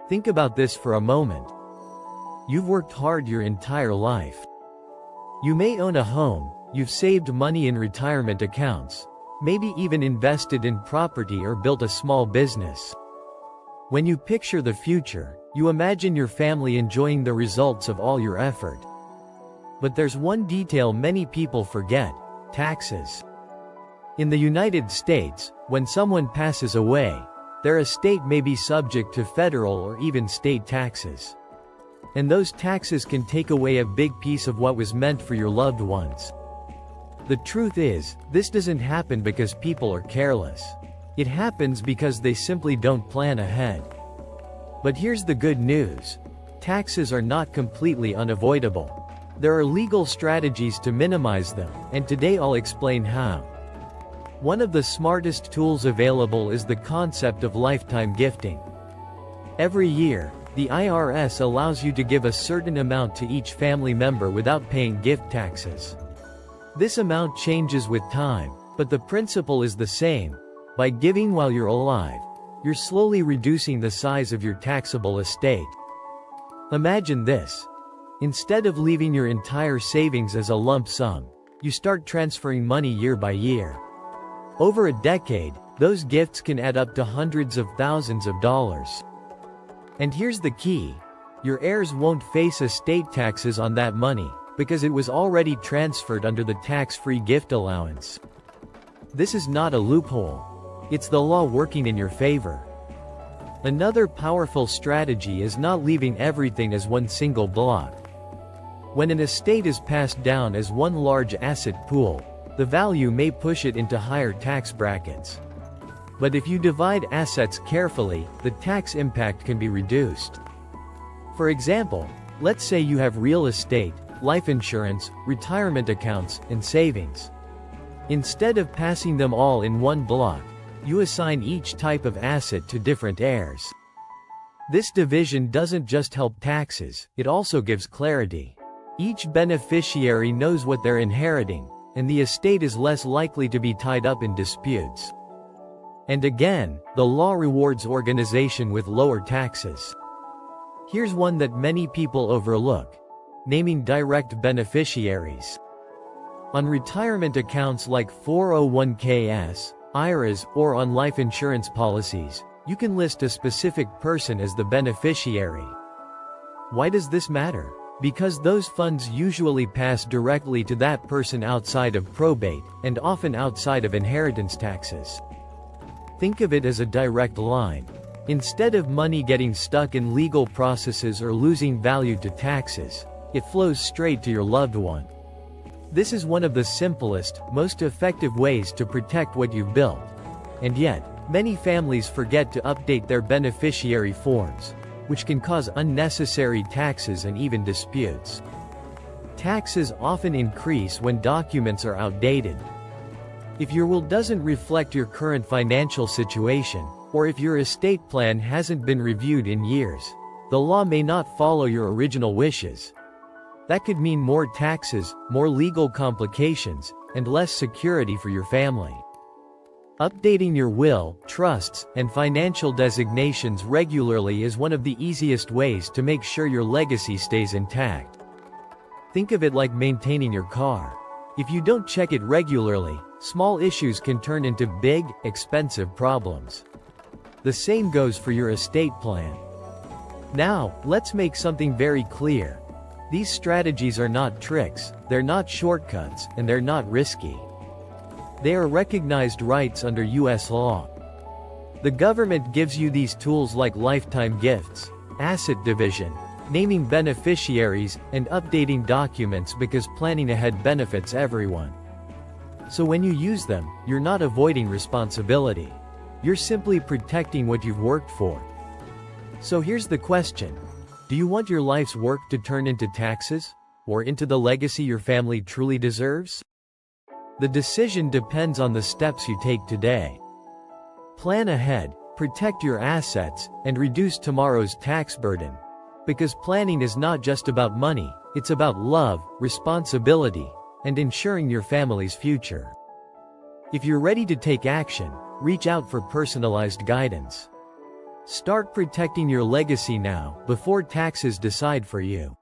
Think about this for a moment. You've worked hard your entire life. You may own a home, you've saved money in retirement accounts, maybe even invested in property or built a small business. When you picture the future, you imagine your family enjoying the results of all your effort. But there's one detail many people forget: taxes. In the United States, when someone passes away, their estate may be subject to federal or even state taxes. And those taxes can take away a big piece of what was meant for your loved ones. The truth is, this doesn't happen because people are careless. It happens because they simply don't plan ahead. But here's the good news. Taxes are not completely unavoidable. There are legal strategies to minimize them, and today I'll explain how. One of the smartest tools available is the concept of lifetime gifting. Every year, the IRS allows you to give a certain amount to each family member without paying gift taxes. This amount changes with time, but the principle is the same. By giving while you're alive, you're slowly reducing the size of your taxable estate. Imagine this. Instead of leaving your entire savings as a lump sum, you start transferring money year by year. Over a decade, those gifts can add up to hundreds of thousands of dollars. And here's the key. Your heirs won't face estate taxes on that money, because it was already transferred under the tax-free gift allowance. This is not a loophole. It's the law working in your favor. Another powerful strategy is not leaving everything as one single block. When an estate is passed down as one large asset pool, the value may push it into higher tax brackets. But if you divide assets carefully, the tax impact can be reduced. For example, let's say you have real estate, life insurance, retirement accounts, and savings. Instead of passing them all in one block, you assign each type of asset to different heirs. This division doesn't just help taxes, it also gives clarity. Each beneficiary knows what they're inheriting, and the estate is less likely to be tied up in disputes. And again, the law rewards organization with lower taxes. Here's one that many people overlook: naming direct beneficiaries. On retirement accounts like 401ks, IRAs, or on life insurance policies, you can list a specific person as the beneficiary. Why does this matter? Because those funds usually pass directly to that person outside of probate, and often outside of inheritance taxes. Think of it as a direct line. Instead of money getting stuck in legal processes or losing value to taxes, it flows straight to your loved one. This is one of the simplest, most effective ways to protect what you've built. And yet, many families forget to update their beneficiary forms, which can cause unnecessary taxes and even disputes. Taxes often increase when documents are outdated. If your will doesn't reflect your current financial situation, or if your estate plan hasn't been reviewed in years, the law may not follow your original wishes. That could mean more taxes, more legal complications, and less security for your family. Updating your will, trusts, and financial designations regularly is one of the easiest ways to make sure your legacy stays intact. Think of it like maintaining your car. If you don't check it regularly, small issues can turn into big, expensive problems. The same goes for your estate plan. Now, let's make something very clear. These strategies are not tricks, they're not shortcuts, and they're not risky. They are recognized rights under U.S. law. The government gives you these tools like lifetime gifts, asset division, naming beneficiaries, and updating documents because planning ahead benefits everyone. So when you use them, you're not avoiding responsibility. You're simply protecting what you've worked for. So here's the question. Do you want your life's work to turn into taxes, or into the legacy your family truly deserves? The decision depends on the steps you take today. Plan ahead, protect your assets, and reduce tomorrow's tax burden. Because planning is not just about money, it's about love, responsibility, and ensuring your family's future. If you're ready to take action, reach out for personalized guidance. Start protecting your legacy now, before taxes decide for you.